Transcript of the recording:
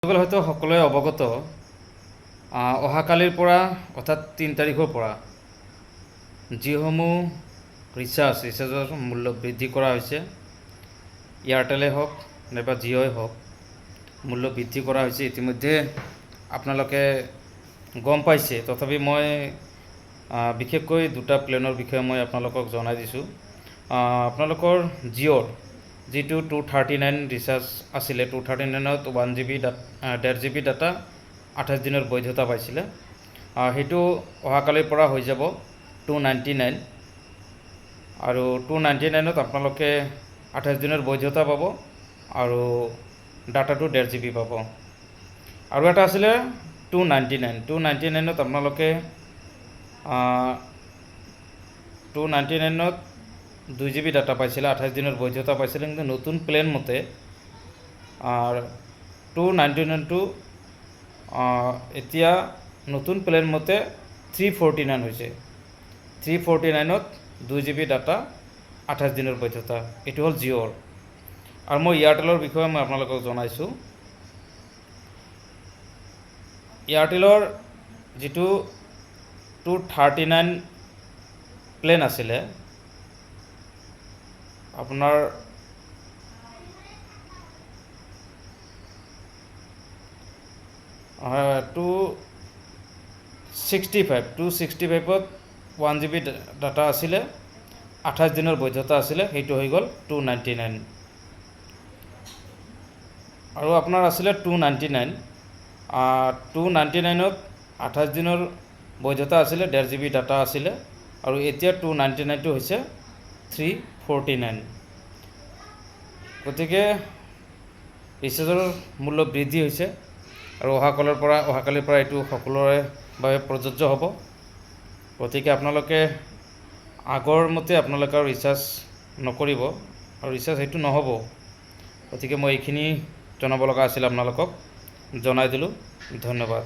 হয়তো সকলোৱে অৱগত অহাকালিৰ পৰা অৰ্থাৎ 3 তাৰিখৰ পৰা যিসমূহ ৰিচাৰ্জৰ মূল্য বৃদ্ধি কৰা হৈছে, এয়াৰটেলে হওক নাইবা জিঅ'ই হওক, মূল্য বৃদ্ধি কৰা হৈছে। ইতিমধ্যে আপোনালোকে গম পাইছে, তথাপি মই বিশেষকৈ দুটা প্লেনৰ বিষয়ে মই আপোনালোকক জনাই দিছোঁ। আপোনালোকৰ জিঅ'ৰ যিটো 239 ৰিচাৰ্জ আছিলে, 239ত 1 GB 1.5 GB ডাটা 28 দিনৰ বৈধতা পাইছিলে, সেইটো অহাকালিৰ পৰা হৈ যাব 299। আৰু 299ত আপোনালোকে 28 দিনৰ বৈধতা পাব আৰু ডাটাটো 1.5 GB পাব। আৰু এটা আছিলে 299ত আপোনালোকে 299ত 2 GB ডাটা পাইছিলে, 28 দিনৰ বৈধতা পাইছিলে। কিন্তু নতুন প্লেন মতে 299টো এতিয়া নতুন প্লেন মতে 349 হৈছে। 349ত 2 GB ডাটা 28 দিনৰ বৈধতা। এইটো হ'ল জিঅ'ৰ। আৰু মই এয়াৰটেলৰ বিষয়ে মই আপোনালোকক জনাইছোঁ। এয়াৰটেলৰ যিটো 239 প্লেন আছিলে, আপোনাৰ টু 265ত 1 GB ডাটা আছিলে, 28 দিনৰ বৈধতা আছিলে, সেইটো হৈ গ'ল 299। আৰু আপোনাৰ আছিলে 299ত 28 দিনৰ বৈধতা আছিলে, 1.5 GB ডাটা আছিলে। আৰু এতিয়া 299টো হৈছে 349। গতিকে ৰিচাৰ্জৰ মূল্য বৃদ্ধি হৈছে আৰু অহাকালিৰ পৰা এইটো সকলোৰে বাবে প্ৰযোজ্য হ'ব। গতিকে আপোনালোকে আগৰ মতে আপোনালোকে আৰু ৰিচাৰ্জ নকৰিব, আৰু ৰিচাৰ্জ সেইটো নহ'ব। গতিকে মই এইখিনি জনাব লগা আছিল, আপোনালোকক জনাই দিলোঁ। ধন্যবাদ।